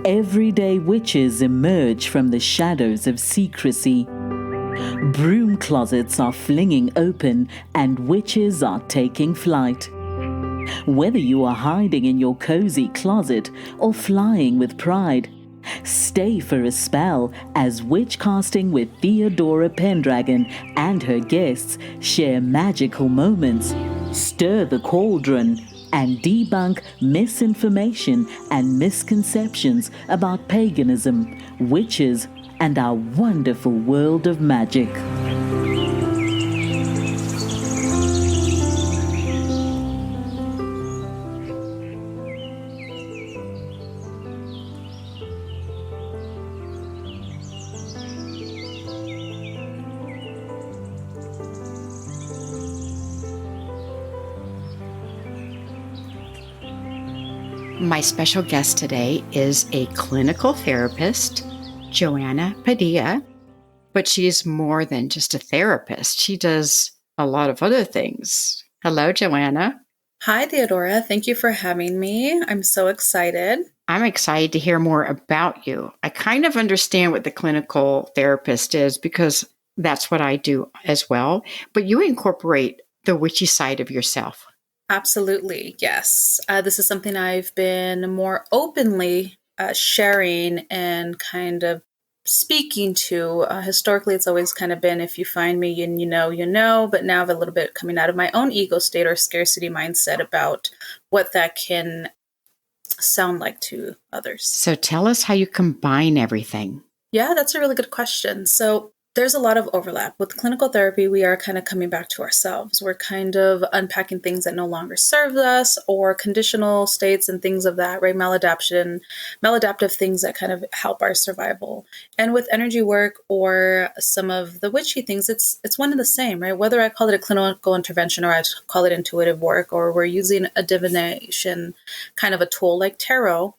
everyday witches emerge from the shadows of secrecy. Broom closets are flinging open and witches are taking flight. Whether you are hiding in your cozy closet or flying with pride, stay for a spell as Witchcasting with Theodora Pendragon and her guests share magical moments, stir the cauldron, and debunk misinformation and misconceptions about paganism, witches, and our wonderful world of magic. My special guest today is a clinical therapist, Johanna Padilla, but she's more than just a therapist. She does a lot of other things. Hello, Joanna. Hi, Theodora. Thank you for having me. I'm so excited. I'm excited to hear more about you. I kind of understand what the clinical therapist is because that's what I do as well, but you incorporate the witchy side of yourself. Absolutely, yes. This is something I've been more openly sharing and kind of speaking to. Historically, it's always kind of been, if you find me and you know, but now I've a little bit coming out of my own ego state or scarcity mindset about what that can sound like to others. So tell us how you combine everything. Yeah, that's a really good question. So there's a lot of overlap. With clinical therapy, we are kind of coming back to ourselves. We're kind of unpacking things that no longer serve us or conditional states and things of that, right? Maladaptive things that kind of help our survival. And with energy work or some of the witchy things, it's one and the same, right? Whether I call it a clinical intervention or I call it intuitive work, or we're using a divination kind of a tool like tarot,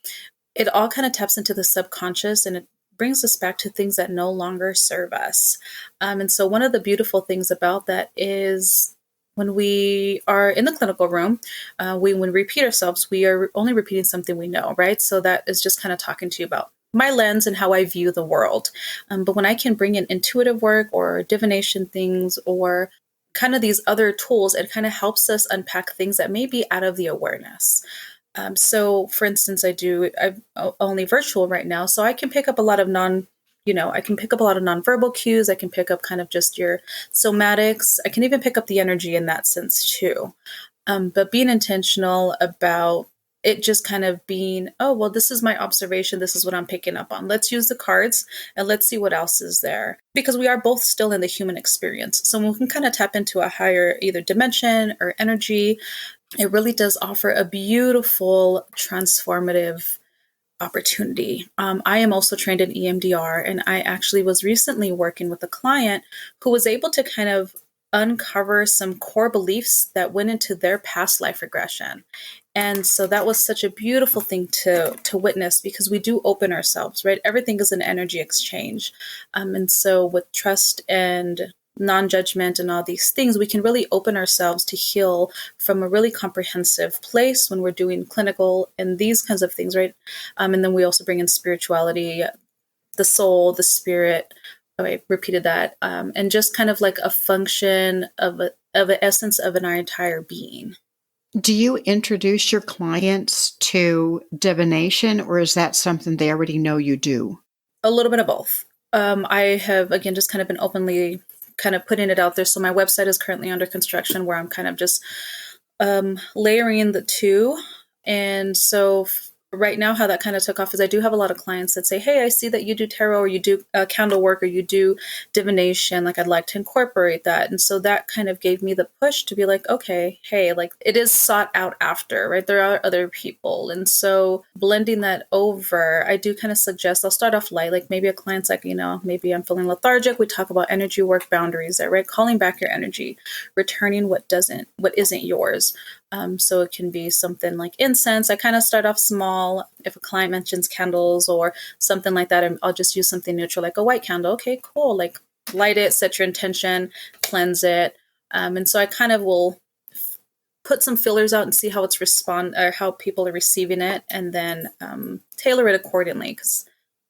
it all kind of taps into the subconscious and it brings us back to things that no longer serve us. And so one of the beautiful things about that is when we are in the clinical room, when we repeat ourselves, we are only repeating something we know, right? So that is just kind of talking to you about my lens and how I view the world. But when I can bring in intuitive work or divination things or kind of these other tools, it kind of helps us unpack things that may be out of the awareness. So for instance, I'm only virtual right now, so I can pick up a lot of nonverbal cues. I can pick up kind of just your somatics. I can even pick up the energy in that sense too. But being intentional about it just kind of being, oh, well, this is my observation. This is what I'm picking up on. Let's use the cards and let's see what else is there. Because we are both still in the human experience. So we can kind of tap into a higher either dimension or energy. It really does offer a beautiful transformative opportunity. I am also trained in EMDR, and I actually was recently working with a client who was able to kind of uncover some core beliefs that went into their past life regression. And so that was such a beautiful thing to witness because we do open ourselves, right? Everything is an energy exchange. And so with trust and non-judgment and all these things, we can really open ourselves to heal from a really comprehensive place when we're doing clinical and these kinds of things, right? And then we also bring in spirituality, the soul, the spirit. Oh, I repeated that. And just kind of like a function of an essence of our entire being. Do you introduce your clients to divination, or is that something they already know you do? A little bit of both. I have, again, just kind of been openly kind of putting it out there. So my website is currently under construction where I'm kind of just layering the two. And so right now, how that kind of took off is I do have a lot of clients that say, hey, I see that you do tarot or you do candle work or you do divination. Like, I'd like to incorporate that. And so that kind of gave me the push to be like, okay, hey, like it is sought out after, right? There are other people. And so blending that over, I do kind of suggest, I'll start off light, like maybe a client's like, maybe I'm feeling lethargic. We talk about energy work boundaries there, right? Calling back your energy, returning what isn't yours. So it can be something like incense. I kind of start off small. If a client mentions candles or something like that, I'll just use something neutral, like a white candle. Okay, cool. Like light it, set your intention, cleanse it. And so I kind of will put some fillers out and see how it's or how people are receiving it, and then tailor it accordingly.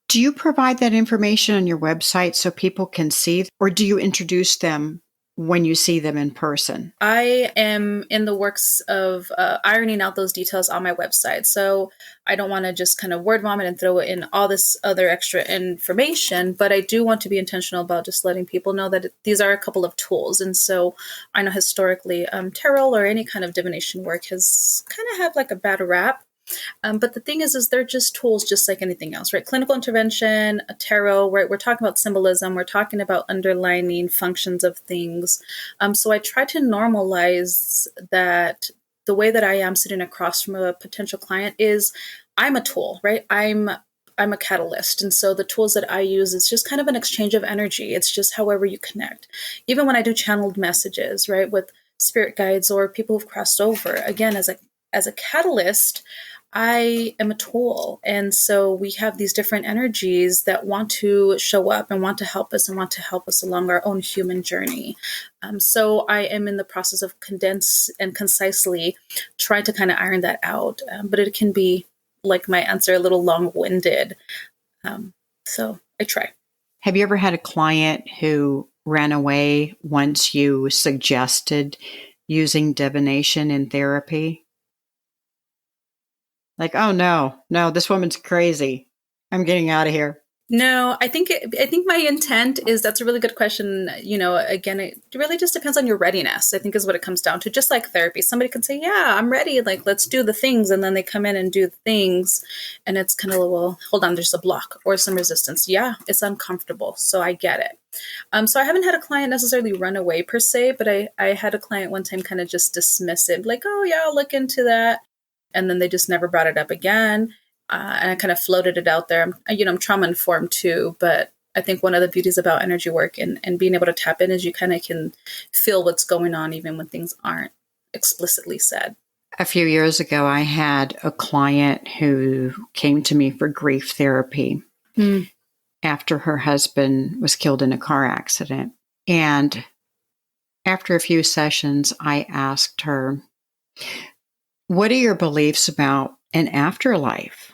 Do you provide that information on your website so people can see, or do you introduce them when you see them in person? I am in the works of ironing out those details on my website. So I don't want to just kind of word vomit and throw in all this other extra information, but I do want to be intentional about just letting people know that these are a couple of tools. And so I know historically tarot or any kind of divination work has kind of had like a bad rap. But the thing is they're just tools, just like anything else, right? Clinical intervention, a tarot, we're talking about symbolism. We're talking about underlining functions of things. So I try to normalize that the way that I am sitting across from a potential client is I'm a tool, right? I'm a catalyst. And so the tools that I use, it's just kind of an exchange of energy. It's just however you connect. Even when I do channeled messages, right, with spirit guides or people who've crossed over, again, as a catalyst, I am a tool. And so we have these different energies that want to show up and want to help us along our own human journey. So I am in the process of condense and concisely trying to kind of iron that out. But it can be, like my answer, a little long-winded. So I try. Have you ever had a client who ran away once you suggested using divination in therapy? Like, oh no, this woman's crazy. I'm getting out of here. No, I think my intent is, that's a really good question. Again, it really just depends on your readiness, I think, is what it comes down to. Just like therapy, somebody can say, yeah, I'm ready. Like, let's do the things. And then they come in and do the things. And it's kind of, well, hold on, there's a block or some resistance. Yeah, it's uncomfortable. So I get it. So I haven't had a client necessarily run away per se, but I had a client one time kind of just dismiss it. Like, oh yeah, I'll look into that. And then they just never brought it up again. And I kind of floated it out there. I'm trauma informed too, but I think one of the beauties about energy work and being able to tap in is you kind of can feel what's going on even when things aren't explicitly said. A few years ago, I had a client who came to me for grief therapy after her husband was killed in a car accident. And after a few sessions, I asked her, what are your beliefs about an afterlife?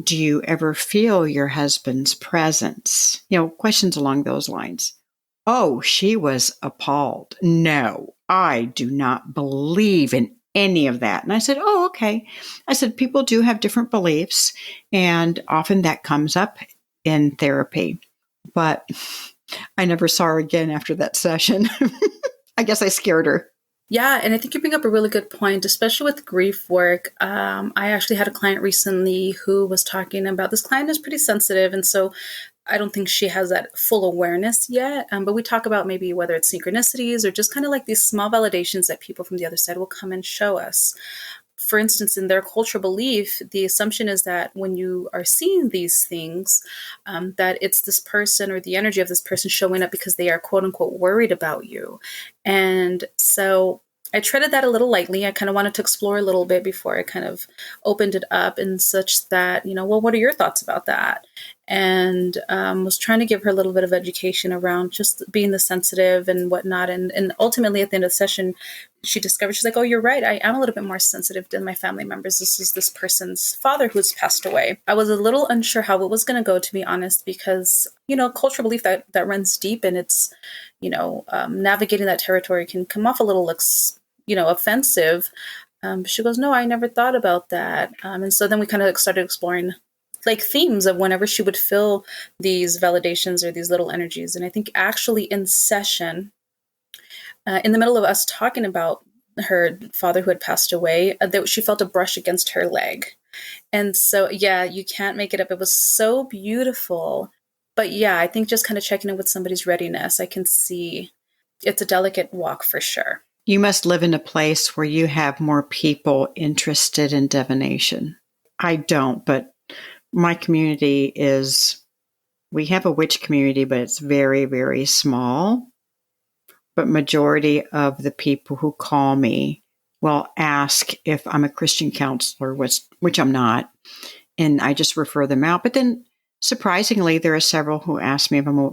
Do you ever feel your husband's presence? Questions along those lines. Oh, she was appalled. No, I do not believe in any of that. And I said, oh, okay. I said, people do have different beliefs, and often that comes up in therapy. But I never saw her again after that session. I guess I scared her. Yeah, and I think you bring up a really good point, especially with grief work. I actually had a client recently who was talking about, this client is pretty sensitive, and so I don't think she has that full awareness yet. But we talk about maybe whether it's synchronicities or just kind of like these small validations that people from the other side will come and show us. For instance, in their cultural belief, the assumption is that when you are seeing these things, that it's this person or the energy of this person showing up because they are quote unquote worried about you. And so I treaded that a little lightly. I kind of wanted to explore a little bit before I kind of opened it up, in such that, well, what are your thoughts about that? And was trying to give her a little bit of education around just being the sensitive and whatnot. And ultimately at the end of the session, she discovered, she's like, oh, you're right. I am a little bit more sensitive than my family members. This is this person's father who's passed away. I was a little unsure how it was going to go, to be honest, because, cultural belief that runs deep, and it's, navigating that territory can come off a little, offensive. She goes, no, I never thought about that. And so then we kind of started exploring like themes of whenever she would feel these validations or these little energies. And I think actually in session, in the middle of us talking about her father who had passed away, that she felt a brush against her leg. And so, yeah, you can't make it up. It was so beautiful. But yeah, I think just kind of checking in with somebody's readiness, I can see it's a delicate walk for sure. You must live in a place where you have more people interested in divination. I don't, but my community we have a witch community, but it's very, very small. But majority of the people who call me will ask if I'm a Christian counselor, which I'm not, and I just refer them out. But then, surprisingly, there are several who ask me if I'm a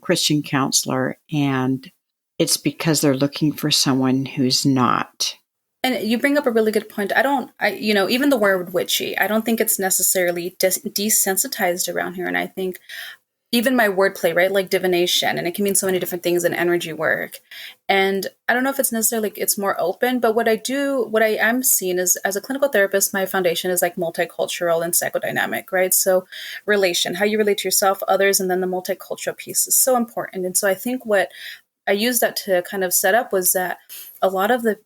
Christian counselor, and it's because they're looking for someone who's not. And you bring up a really good point. Even the word witchy, I don't think it's necessarily desensitized around here. And I think even my wordplay, right? Like divination, and it can mean so many different things in energy work. And I don't know if it's necessarily like it's more open, but what I am seeing is as a clinical therapist, my foundation is like multicultural and psychodynamic, right? So relation, how you relate to yourself, others, and then the multicultural piece is so important. And so I think what I used that to kind of set up was that a lot of the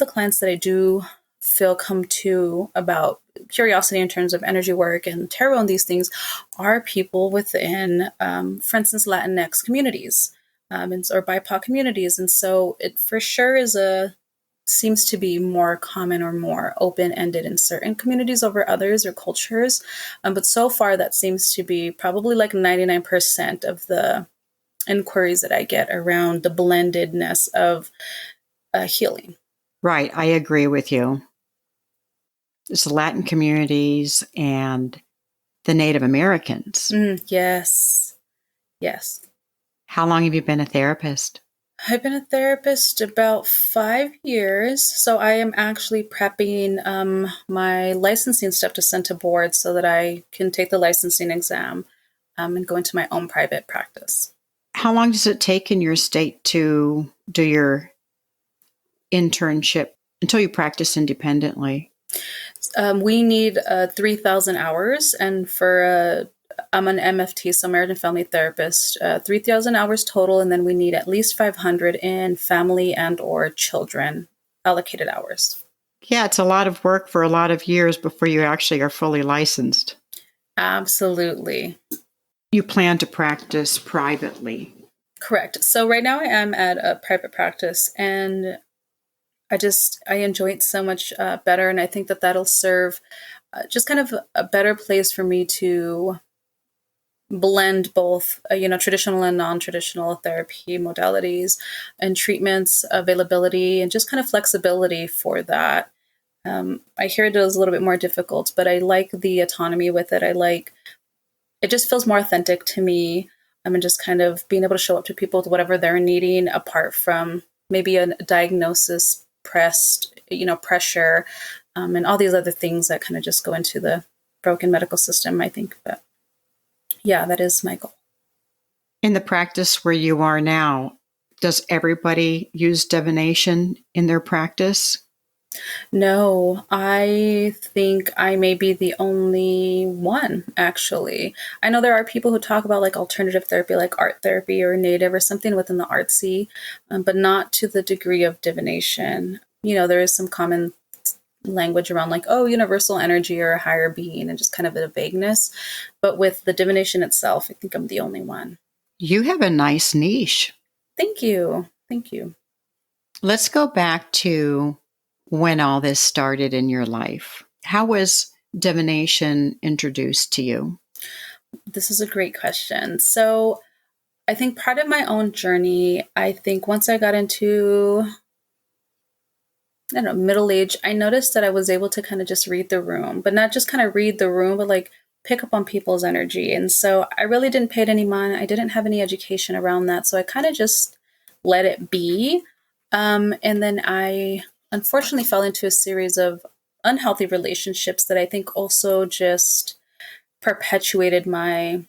clients that I do feel come to about curiosity in terms of energy work and tarot and these things are people within, for instance, Latinx communities, or BIPOC communities. And so it for sure seems to be more common or more open-ended in certain communities over others or cultures. But so far that seems to be probably like 99% of the inquiries that I get around the blendedness of healing. Right. I agree with you. It's the Latin communities and the Native Americans. Yes. Yes. How long have you been a therapist? I've been a therapist about 5 years. So I am actually prepping my licensing stuff to send to board so that I can take the licensing exam and go into my own private practice. How long does it take in your state to do your internship until you practice independently? We need 3,000 hours, and I'm an MFT, so marriage and family therapist, 3,000 hours total, and then we need at least 500 in family and or children allocated hours. Yeah, it's a lot of work for a lot of years before you actually are fully licensed. Absolutely. You plan to practice privately. Correct. So right now I am at a private practice, and I enjoy it so much better. And I think that that'll serve just kind of a better place for me to blend both, traditional and non-traditional therapy modalities and treatments availability and just kind of flexibility for that. I hear it is a little bit more difficult, but I like the autonomy with it. It just feels more authentic to me. And just kind of being able to show up to people with whatever they're needing, apart from maybe a diagnosis pressure, and all these other things that kind of just go into the broken medical system, I think. But yeah, that is my goal. In the practice where you are now, does everybody use divination in their practice? No, I think I may be the only one, actually. I know there are people who talk about like alternative therapy, like art therapy or native or something within the artsy, but not to the degree of divination. There is some common language around like, oh, universal energy or a higher being, and just kind of a vagueness. But with the divination itself, I think I'm the only one. You have a nice niche. Thank you. Thank you. Let's go back to when all this started in your life. How was divination introduced to you? This is a great question. So I think part of my own journey, I think once I got into, middle age, I noticed that I was able to kind of just read the room, but not just kind of read the room, but like pick up on people's energy. And so I really didn't pay it any mind. I didn't have any education around that. So I kind of just let it be. And then I unfortunately fell into a series of unhealthy relationships that I think also just perpetuated my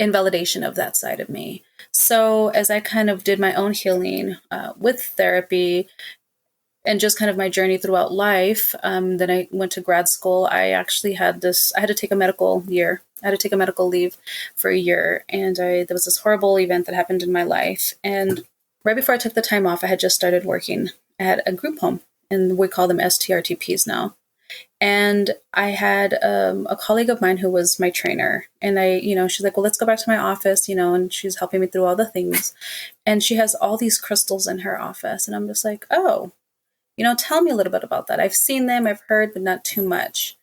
invalidation of that side of me. So as I kind of did my own healing with therapy and just kind of my journey throughout life, then I went to grad school. I actually I had to take a medical leave for a year. And there was this horrible event that happened in my life. And right before I took the time off, I had just started working at a group home, and we call them STRTPs now. And I had a colleague of mine who was my trainer, and she's like, well, let's go back to my office, and she's helping me through all the things. And she has all these crystals in her office. And I'm just like, oh, tell me a little bit about that. I've seen them, I've heard, but not too much.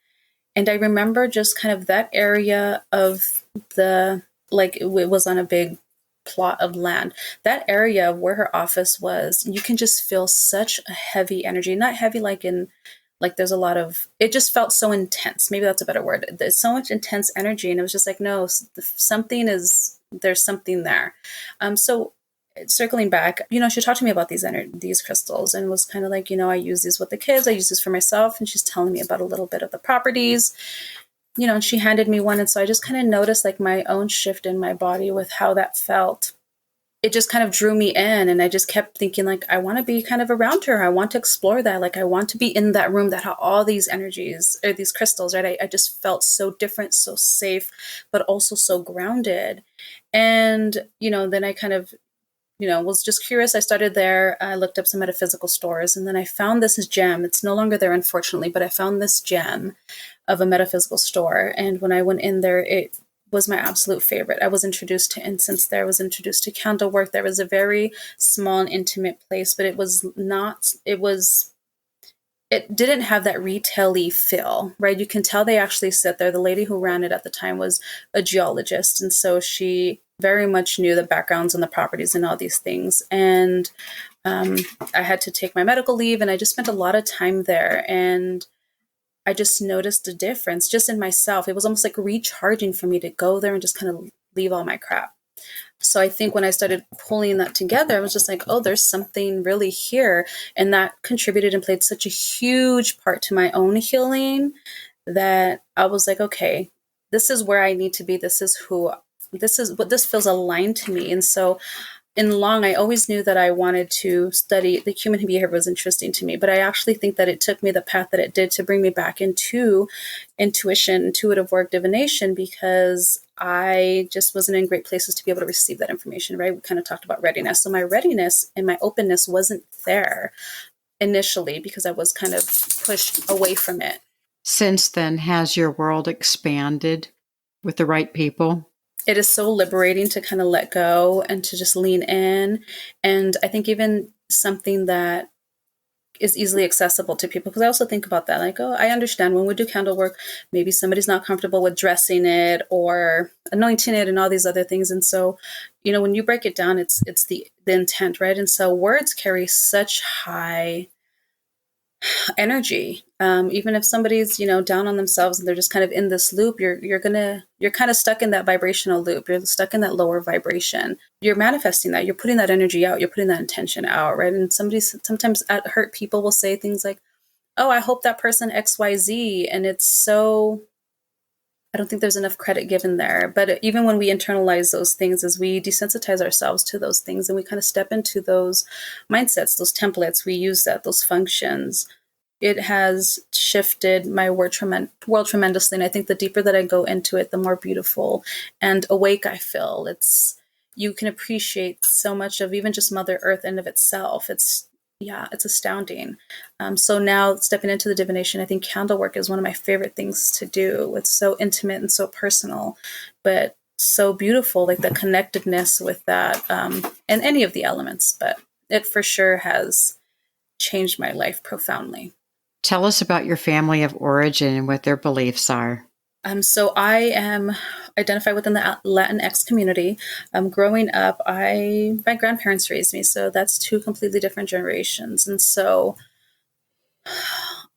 And I remember just kind of that area of it was on a big plot of land, that area where her office was, you can just feel such a heavy energy, not heavy like there's a lot of, it just felt so intense. Maybe that's a better word. There's so much intense energy. And it was just like, no, there's something there. So circling back, she talked to me about these crystals and was kind of like, I use these with the kids, I use this for myself. And she's telling me about a little bit of the properties, and she handed me one. And so I just kind of noticed like my own shift in my body with how that felt. It just kind of drew me in, and I just kept thinking like, I want to be kind of around her. I want to explore that. Like, I want to be in that room that had all these energies or these crystals, right? I just felt so different, so safe, but also so grounded. And, then I kind of, was just curious. I started there. I looked up some metaphysical stores, and then I found this gem. It's no longer there, unfortunately, but I found this gem of a metaphysical store. And when I went in there, it was my absolute favorite. I was introduced to incense there. I was introduced to candle work. There was a very small and intimate place, but it didn't have that retail-y feel, right? You can tell they actually sit there. The lady who ran it at the time was a geologist. And so she very much knew the backgrounds and the properties and all these things. And I had to take my medical leave, and I just spent a lot of time there. And I just noticed a difference just in myself. It was almost like recharging for me to go there and just kind of leave all my crap. So I think when I started pulling that together, I was just like, oh, there's something really here. And that contributed and played such a huge part to my own healing that I was like, okay, this is where I need to be. This is what this feels aligned to me. And so I always knew that I wanted to study the human behavior was interesting to me, but I actually think that it took me the path that it did to bring me back into intuition, intuitive work, divination, because I just wasn't in great places to be able to receive that information, right? We kind of talked about readiness. So my readiness and my openness wasn't there initially because I was kind of pushed away from it. Since then, has your world expanded with the right people? It is so liberating to kind of let go and to just lean in. And I think even something that is easily accessible to people, because I also think about that, like, oh, I understand when we do candle work, maybe somebody's not comfortable with dressing it or anointing it and all these other things. And so, when you break it down, it's the intent, right? And so words carry such high energy. Even if somebody's, down on themselves and they're just kind of in this loop, you're kind of stuck in that vibrational loop. You're stuck in that lower vibration. You're manifesting that. You're putting that energy out. You're putting that intention out, right? And sometimes hurt people will say things like, oh, I hope that person XYZ. And it's so, I don't think there's enough credit given there. But even when we internalize those things, as we desensitize ourselves to those things and we kind of step into those mindsets, those templates, we use those functions, it has shifted my world tremendously. And I think the deeper that I go into it, the more beautiful and awake I feel. You can appreciate so much of even just Mother Earth in of itself. It's astounding. So now stepping into the divination, I think candle work is one of my favorite things to do. It's so intimate and so personal, but so beautiful, like the connectedness with that, and any of the elements. But it for sure has changed my life profoundly. Tell us about your family of origin and what their beliefs are. So I am identified within the Latinx community. Growing up, my grandparents raised me, so that's two completely different generations. And so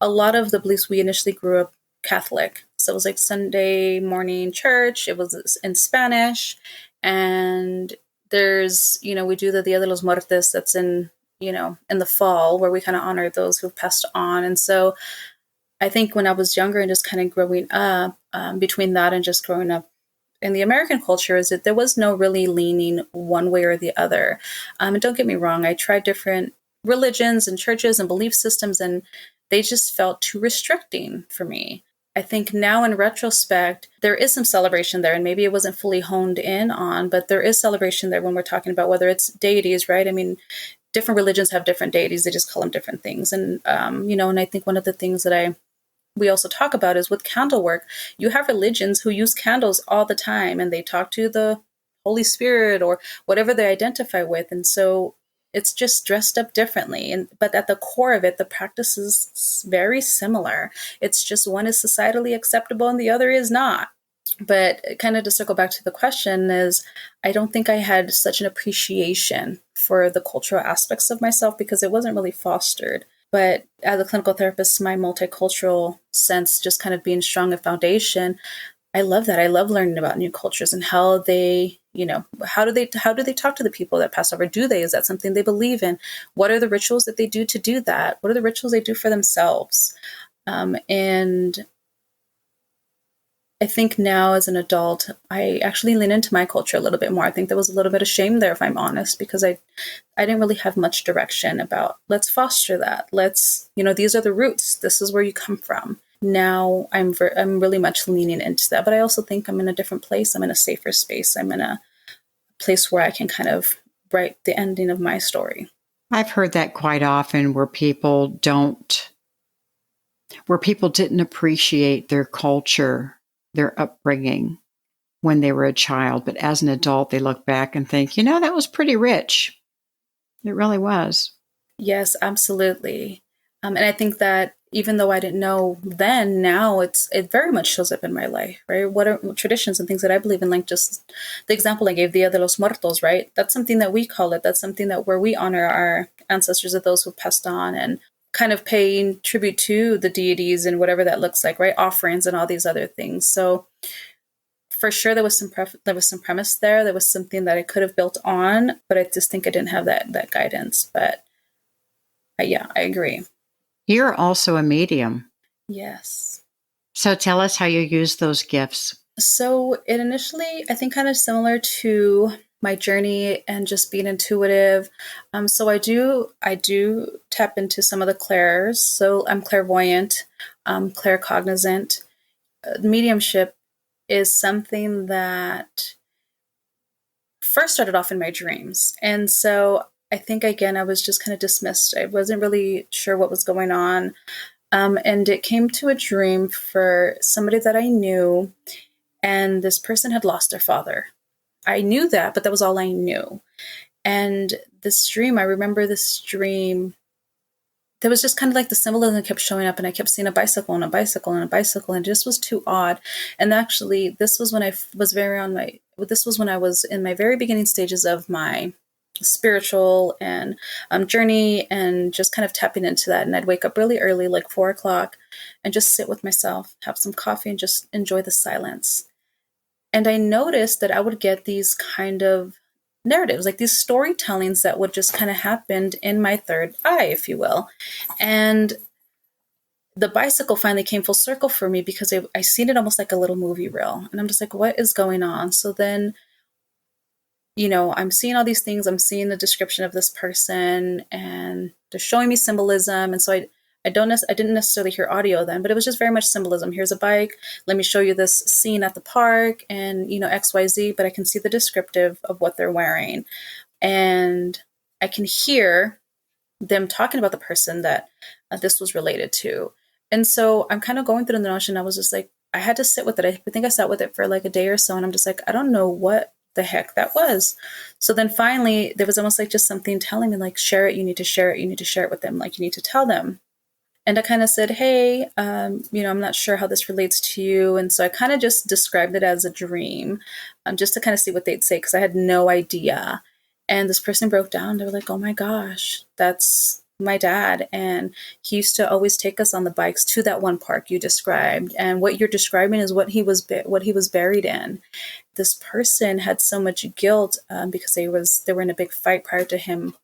a lot of the beliefs, we initially grew up Catholic. So it was like Sunday morning church. It was in Spanish. And there's, we do the Dia de los Muertos that's in the fall, where we kind of honor those who've passed on. And so I think when I was younger and just kind of growing up, between that and just growing up in the American culture, is that there was no really leaning one way or the other. And don't get me wrong, I tried different religions and churches and belief systems, and they just felt too restricting for me. I think now in retrospect, there is some celebration there, and maybe it wasn't fully honed in on, but there is celebration there when we're talking about whether it's deities, right? I mean, different religions have different deities. They just call them different things. And, and I think one of the things that we also talk about is with candle work, you have religions who use candles all the time, and they talk to the Holy Spirit or whatever they identify with. And so it's just dressed up differently. But at the core of it, the practice is very similar. It's just one is societally acceptable and the other is not. But kind of to circle back to the question is, I don't think I had such an appreciation for the cultural aspects of myself because it wasn't really fostered. But as a clinical therapist, my multicultural sense just kind of being strong a foundation, I love that. I love learning about new cultures and how they, how do they talk to the people that passed over? Is that something they believe in? What are the rituals that they do to do that? What are the rituals they do for themselves? And I think now as an adult, I actually lean into my culture a little bit more. I think there was a little bit of shame there, if I'm honest, because I didn't really have much direction about, let's foster that. Let's, these are the roots. This is where you come from. Now I'm really much leaning into that, but I also think I'm in a different place. I'm in a safer space. I'm in a place where I can kind of write the ending of my story. I've heard that quite often, where people didn't appreciate their culture, their upbringing when they were a child. But as an adult, they look back and think, that was pretty rich. It really was. Yes, absolutely. And I think that even though I didn't know then, now it very much shows up in my life, right? What are traditions and things that I believe in, like just the example I gave, Dia de los Muertos, right? That's something that we call it. That's something that where we honor our ancestors, of those who passed on, and kind of paying tribute to the deities and whatever that looks like, right? Offerings and all these other things. So for sure, there was some premise there. There was something that I could have built on, but I just think I didn't have that guidance. But yeah, I agree. You're also a medium. Yes. So tell us how you use those gifts. So it initially, I think, kind of similar to my journey and just being intuitive. So I do tap into some of the clairs. So I'm clairvoyant, claircognizant. Mediumship is something that first started off in my dreams. And so I think, again, I was just kind of dismissed. I wasn't really sure what was going on. And it came to a dream for somebody that I knew, and this person had lost their father. I knew that, but that was all I knew. And this dream, I remember this dream, there was just kind of like the symbolism that kept showing up, and I kept seeing a bicycle and a bicycle and a bicycle, and it just was too odd. And actually, this was when I was in my very beginning stages of my spiritual and journey, and just kind of tapping into that. And I'd wake up really early, like 4:00, and just sit with myself, have some coffee, and just enjoy the silence. And I noticed that I would get these kind of narratives, like these storytellings that would just kind of happen in my third eye, if you will. And the bicycle finally came full circle for me, because I seen it almost like a little movie reel. And I'm just like, what is going on? So then, I'm seeing all these things. I'm seeing the description of this person, and they're showing me symbolism. And so I didn't necessarily hear audio then, but it was just very much symbolism. Here's a bike. Let me show you this scene at the park, and, XYZ, but I can see the descriptive of what they're wearing. And I can hear them talking about the person that this was related to. And so I'm kind of going through the notion. I was just like, I had to sit with it. I think I sat with it for like a day or so, and I'm just like, I don't know what the heck that was. So then finally, there was almost like just something telling me, like, share it. You need to share it. You need to share it with them. Like, you need to tell them. And I kind of said, hey, I'm not sure how this relates to you. And so I kind of just described it as a dream, just to kind of see what they'd say, because I had no idea. And this person broke down. They were like, oh my gosh, that's my dad. And he used to always take us on the bikes to that one park you described. And what you're describing is what he was buried in. This person had so much guilt because they were in a big fight prior to him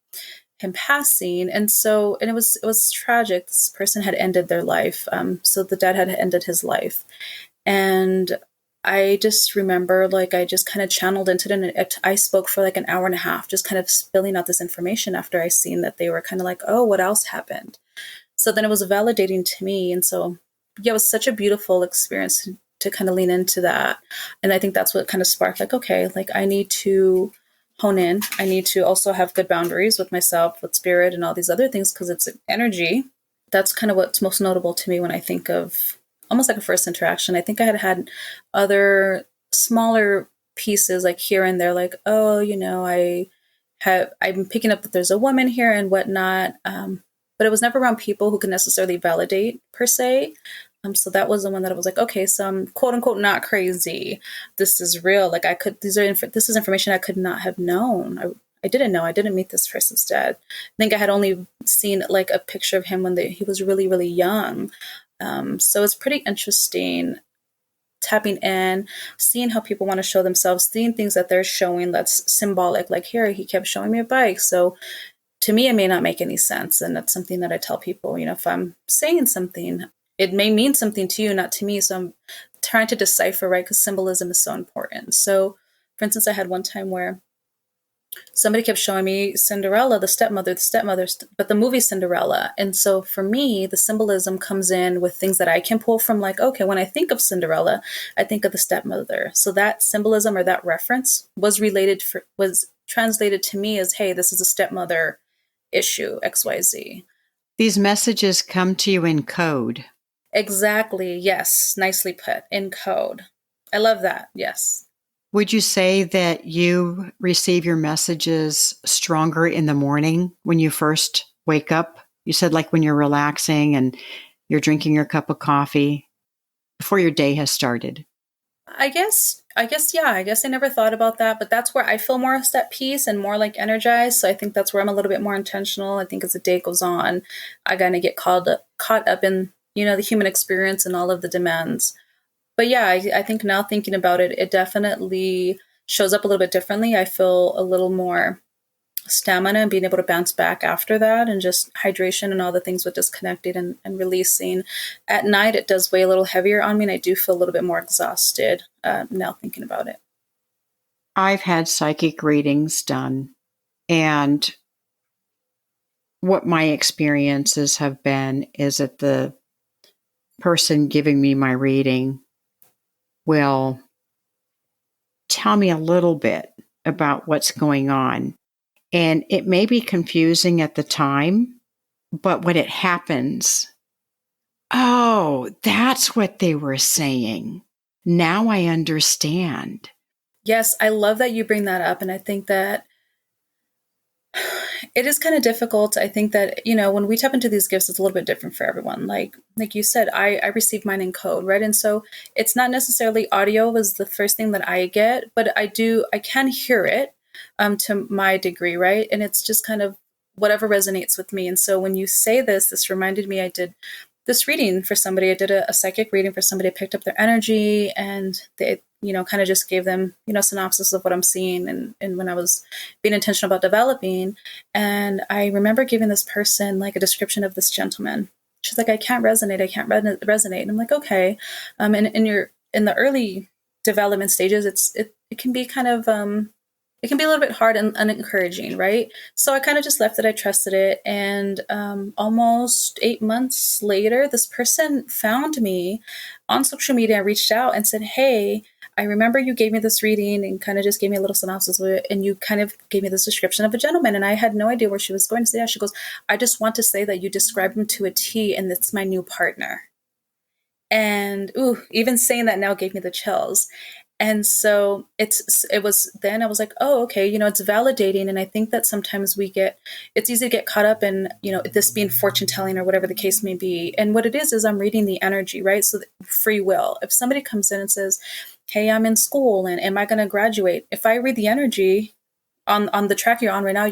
passing. And it was tragic. This person had ended their life. So the dad had ended his life. And I just remember, like, I just kind of channeled into it, and I spoke for like an hour and a half, just kind of spilling out this information after I seen that they were kind of like, oh, what else happened? So then it was validating to me. And so, yeah, it was such a beautiful experience to kind of lean into that. And I think that's what kind of sparked, like, okay, like, I need to hone in. I need to also have good boundaries with myself, with spirit, and all these other things, because it's energy. That's kind of what's most notable to me when I think of almost like a first interaction. I think I had other smaller pieces, like here and there, like, oh, I'm picking up that there's a woman here and whatnot. But it was never around people who could necessarily validate per se. So that was the one that I was like, okay, so I'm quote unquote not crazy. This is real. Like, this is information I could not have known. I didn't know. I didn't meet this person's dad. I think I had only seen like a picture of him when he was really, really young. So it's pretty interesting tapping in, seeing how people want to show themselves, seeing things that they're showing that's symbolic. Like here, he kept showing me a bike. So to me, it may not make any sense. And that's something that I tell people, if I'm saying something, it may mean something to you, not to me. So I'm trying to decipher, right? Because symbolism is so important. So for instance, I had one time where somebody kept showing me Cinderella, the stepmother, but the movie Cinderella. And so for me, the symbolism comes in with things that I can pull from, like, okay, when I think of Cinderella, I think of the stepmother. So that symbolism or that reference was translated to me as, hey, this is a stepmother issue, XYZ. These messages come to you in code. Exactly. Yes. Nicely put. In code. I love that. Yes. Would you say that you receive your messages stronger in the morning when you first wake up? You said like when you're relaxing and you're drinking your cup of coffee before your day has started. I guess, yeah. I guess I never thought about that, but that's where I feel more at peace and more like energized. So I think that's where I'm a little bit more intentional. I think as the day goes on, I kind of get caught up in, the human experience and all of the demands. But yeah, I think now thinking about it, it definitely shows up a little bit differently. I feel a little more stamina and being able to bounce back after that, and just hydration and all the things with disconnecting and releasing. At night, it does weigh a little heavier on me, and I do feel a little bit more exhausted now thinking about it. I've had psychic readings done, and what my experiences have been is that the person giving me my reading will tell me a little bit about what's going on. And it may be confusing at the time, but when it happens, oh, that's what they were saying. Now I understand. Yes, I love that you bring that up. And I think that it is kind of difficult. I think that, when we tap into these gifts, it's a little bit different for everyone. Like you said, I received mine in code, right? And so it's not necessarily audio was the first thing that I get, but I can hear it to my degree, right? And it's just kind of whatever resonates with me. And so when you say this reminded me, I did this reading for somebody. I did a psychic reading for somebody. I picked up their energy, and they, kind of just gave them, synopsis of what I'm seeing and when I was being intentional about developing. And I remember giving this person like a description of this gentleman. She's like, I can't resonate. And I'm like, okay. And in the early development stages, it can be kind of, it can be a little bit hard and unencouraging, right? So I kind of just left it. I trusted it. And almost 8 months later, this person found me on social media and reached out and said, hey, I remember you gave me this reading and kind of just gave me a little synopsis of it. And you kind of gave me this description of a gentleman. And I had no idea where she was going to say that. She goes, I just want to say that you described him to a T, and it's my new partner. And even saying that now gave me the chills. And so it was then I was like, oh, okay, it's validating. And I think that sometimes it's easy to get caught up in, this being fortune telling or whatever the case may be. And what it is I'm reading the energy, right? So free will. If somebody comes in and says, hey, I'm in school and am I going to graduate? If I read the energy on the track you're on right now,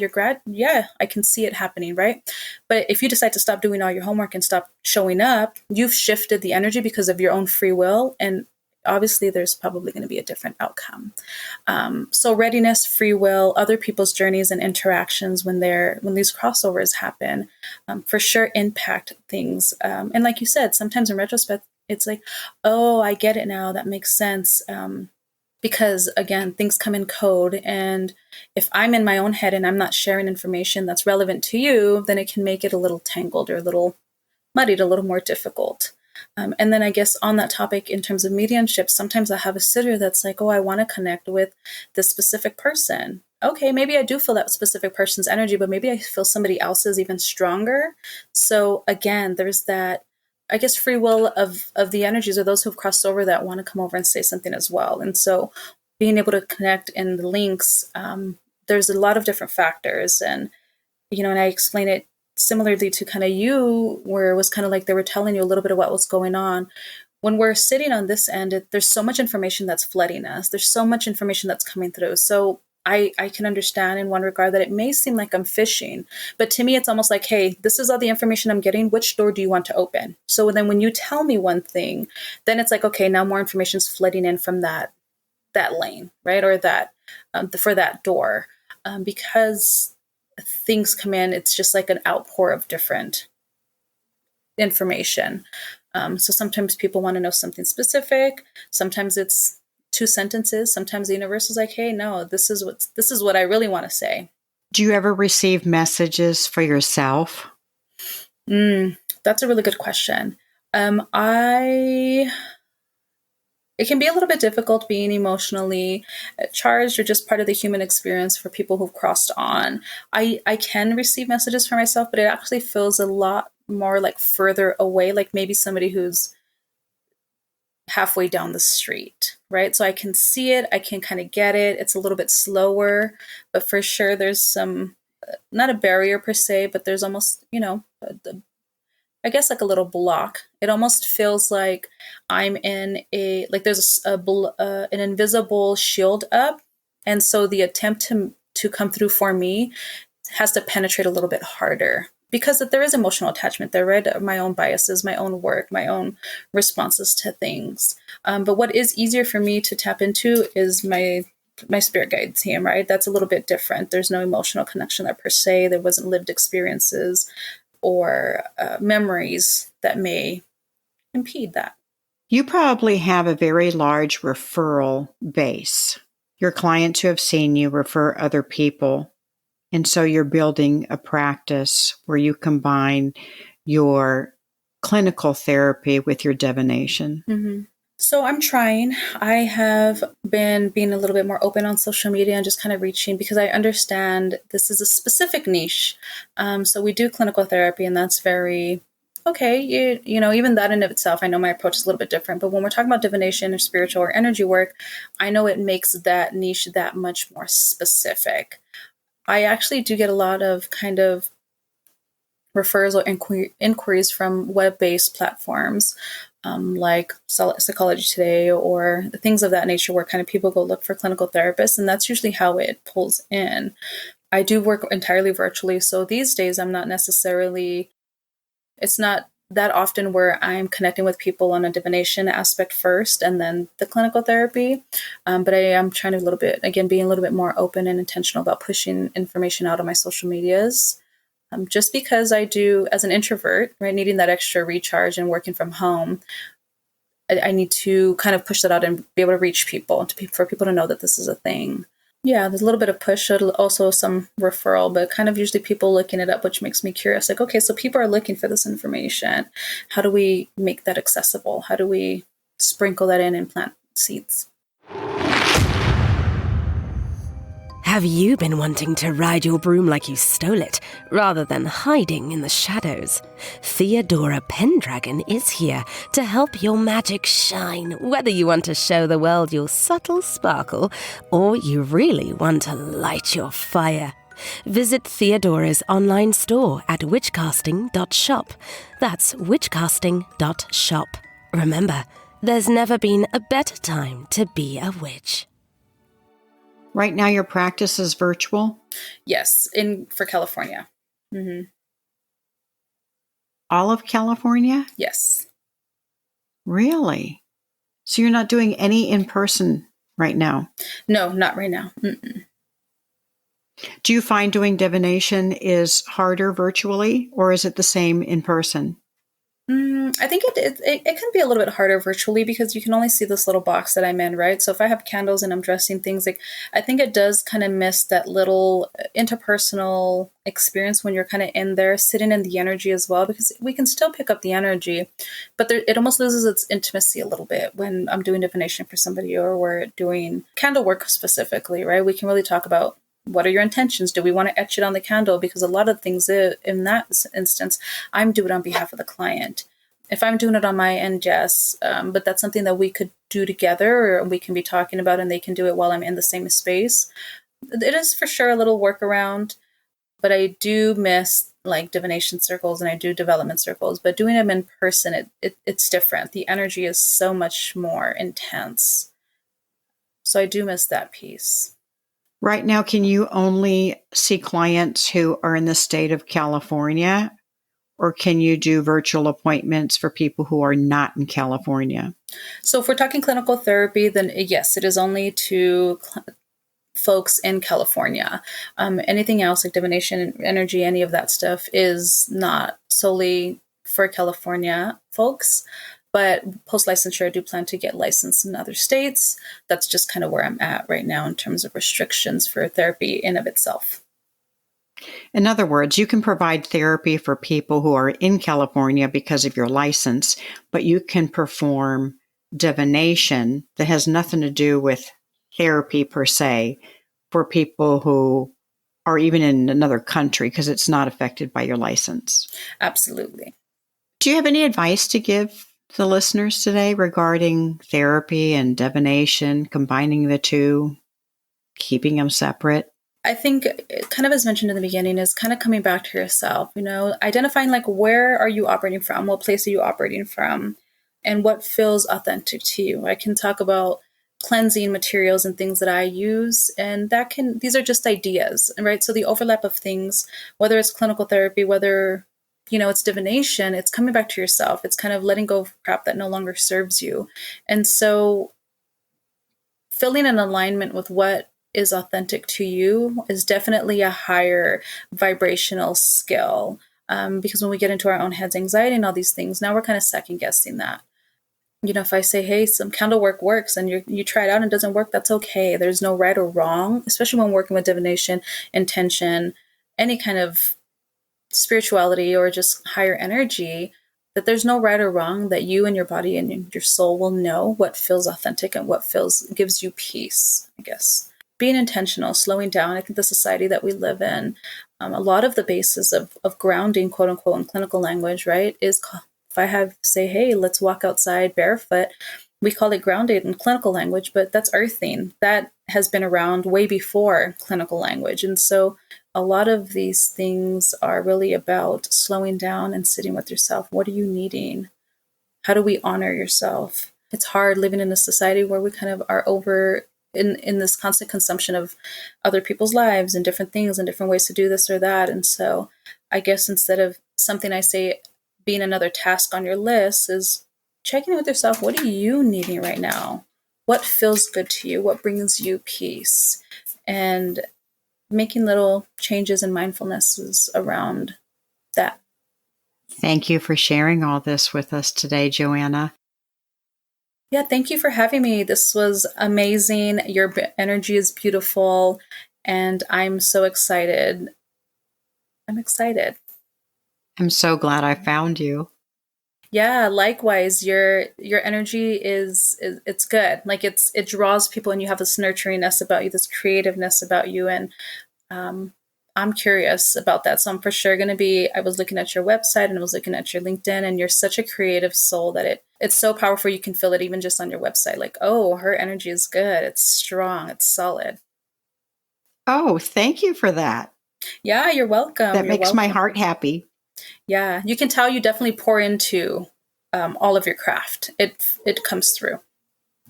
yeah, I can see it happening, right? But if you decide to stop doing all your homework and stop showing up, you've shifted the energy because of your own free will. And obviously there's probably going to be a different outcome. So readiness, free will, other people's journeys and interactions when these crossovers happen, for sure impact things. And like you said, sometimes in retrospect, it's like, oh, I get it now. That makes sense. Because again, things come in code. And if I'm in my own head and I'm not sharing information that's relevant to you, then it can make it a little tangled or a little muddied, a little more difficult. And then I guess on that topic, in terms of mediumship, sometimes I have a sitter that's like, oh, I want to connect with this specific person. Okay, maybe I do feel that specific person's energy, but maybe I feel somebody else's even stronger. So again, there's that, I guess, free will of the energies, or those who've crossed over that want to come over and say something as well. And so being able to connect in the links, there's a lot of different factors. And, and I explain it similarly to kind of you, where it was kind of like they were telling you a little bit of what was going on. When we're sitting on this end, there's so much information that's flooding us. There's so much information that's coming through. So I can understand in one regard that it may seem like I'm fishing, but to me, it's almost like, hey, this is all the information I'm getting. Which door do you want to open? So then when you tell me one thing, then it's like, okay, now more information is flooding in from that lane, right? Or that for that door, because things come in, it's just like an outpour of different information. So sometimes people want to know something specific. Sometimes it's 2 sentences. Sometimes the universe is like, hey, no, this is what I really want to say. Do you ever receive messages for yourself? That's a really good question. It can be a little bit difficult being emotionally charged or just part of the human experience for people who've crossed on. I can receive messages for myself, but it actually feels a lot more like further away, like maybe somebody who's halfway down the street, right? So I can see it, I can kind of get it. It's a little bit slower, but for sure there's some, not a barrier per se, but there's almost, I guess like a little block. It almost feels like I'm in like there's an invisible shield up. And so the attempt to come through for me has to penetrate a little bit harder because there is emotional attachment there, right? My own biases, my own work, my own responses to things. But what is easier for me to tap into is my spirit guide team, right? That's a little bit different. There's no emotional connection there per se. There wasn't lived experiences or memories that may impede that. You probably have a very large referral base. Your clients who have seen you refer other people. And so you're building a practice where you combine your clinical therapy with your divination. Mm-hmm. So I'm trying. I have been being a little bit more open on social media and just kind of reaching because I understand this is a specific niche. So we do clinical therapy, and that's very okay. You know, even that in of itself, I know my approach is a little bit different. But when we're talking about divination or spiritual or energy work, I know it makes that niche that much more specific. I actually do get a lot of kind of referrals or inquiries from web-based platforms like Psychology Today or things of that nature where kind of people go look for clinical therapists, and that's usually how it pulls in. I do work entirely virtually, so these days I'm not necessarily, it's not that often where I'm connecting with people on a divination aspect first and then the clinical therapy. But I am trying to a little bit, again, being a little bit more open and intentional about pushing information out on my social medias. Just because I do, as an introvert, right, needing that extra recharge and working from home, I need to kind of push that out and be able to reach people, for people to know that this is a thing. Yeah, there's a little bit of push, also some referral, but kind of usually people looking it up, which makes me curious. Like, okay, so people are looking for this information. How do we make that accessible? How do we sprinkle that in and plant seeds? Have you been wanting to ride your broom like you stole it, rather than hiding in the shadows? Theodora Pendragon is here to help your magic shine, whether you want to show the world your subtle sparkle, or you really want to light your fire. Visit Theodora's online store at witchcasting.shop. That's witchcasting.shop. Remember, there's never been a better time to be a witch. Right now, your practice is virtual? Yes, for California. Mm-hmm. All of California? Yes. Really? So you're not doing any in person right now? No, not right now. Mm-mm. Do you find doing divination is harder virtually, or is it the same in person? I think it can be a little bit harder virtually because you can only see this little box that I'm in, right? So if I have candles and I'm dressing things, like I think it does kind of miss that little interpersonal experience when you're kind of in there, sitting in the energy as well, because we can still pick up the energy, but it almost loses its intimacy a little bit when I'm doing divination for somebody or we're doing candle work specifically, right? We can really talk about what are your intentions? Do we want to etch it on the candle? Because a lot of things in that instance, I'm doing it on behalf of the client. If I'm doing it on my end, yes, but that's something that we could do together or we can be talking about and they can do it while I'm in the same space. It is for sure a little workaround, but I do miss like divination circles and I do development circles, but doing them in person, it's different. The energy is so much more intense. So I do miss that piece. Right now, can you only see clients who are in the state of California, or can you do virtual appointments for people who are not in California? So if we're talking clinical therapy, then yes, it is only to folks in California. Anything else like divination, energy, any of that stuff is not solely for California folks. But post-licensure, I do plan to get licensed in other states. That's just kind of where I'm at right now in terms of restrictions for therapy in of itself. In other words, you can provide therapy for people who are in California because of your license, but you can perform divination that has nothing to do with therapy per se for people who are even in another country because it's not affected by your license. Absolutely. Do you have any advice to give the listeners today regarding therapy and divination, combining the two, keeping them separate? I think kind of as mentioned in the beginning is kind of coming back to yourself, identifying like where are you operating from? What place are you operating from? And what feels authentic to you? I can talk about cleansing materials and things that I use, and these are just ideas, right? So the overlap of things, whether it's clinical therapy, whether it's divination, it's coming back to yourself. It's kind of letting go of crap that no longer serves you. And so feeling in alignment with what is authentic to you is definitely a higher vibrational skill. Because when we get into our own heads, anxiety and all these things, now we're kind of second guessing that. If I say, hey, some candle work works and you try it out and it doesn't work, that's okay. There's no right or wrong, especially when working with divination, intention, any kind of spirituality or just higher energy, that there's no right or wrong, that you and your body and your soul will know what feels authentic and what gives you peace, I guess. Being intentional, slowing down. I think the society that we live in, a lot of the basis of grounding, quote unquote, in clinical language, right, is if I say, hey, let's walk outside barefoot, we call it grounded in clinical language, but that's earthing. That has been around way before clinical language. And so a lot of these things are really about slowing down and sitting with yourself. What are you needing? How do we honor yourself? It's hard living in a society where we kind of are over in this constant consumption of other people's lives and different things and different ways to do this or that. And so I guess instead of something I say being another task on your list is checking in with yourself. What are you needing right now? What feels good to you? What brings you peace? And making little changes in mindfulness around that. Thank you for sharing all this with us today, Joanna. Yeah, thank you for having me. This was amazing. Your energy is beautiful, and I'm so excited. I'm excited. I'm so glad I found you. Yeah, likewise. Your energy is it's good. Like it draws people, and you have this nurturingness about you, this creativeness about you, and I'm curious about that. So I'm for sure going to be. I was looking at your website and I was looking at your LinkedIn, and you're such a creative soul that it's so powerful. You can feel it even just on your website. Like, oh, her energy is good. It's strong. It's solid. Oh, thank you for that. Yeah, you're welcome. That makes my heart happy. Yeah, you can tell you definitely pour into all of your craft. It comes through.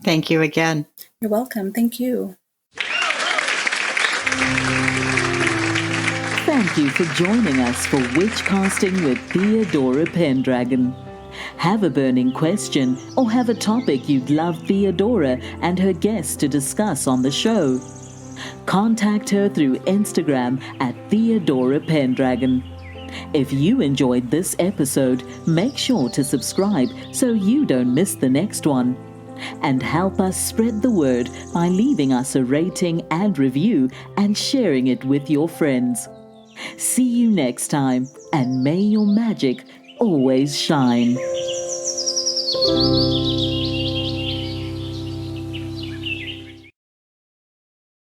Thank you again. You're welcome. Thank you. Thank you for joining us for Witchcasting with Theodora Pendragon. Have a burning question or have a topic you'd love Theodora and her guests to discuss on the show? Contact her through Instagram at Theodora Pendragon. If you enjoyed this episode, make sure to subscribe so you don't miss the next one. And help us spread the word by leaving us a rating and review and sharing it with your friends. See you next time, and may your magic always shine.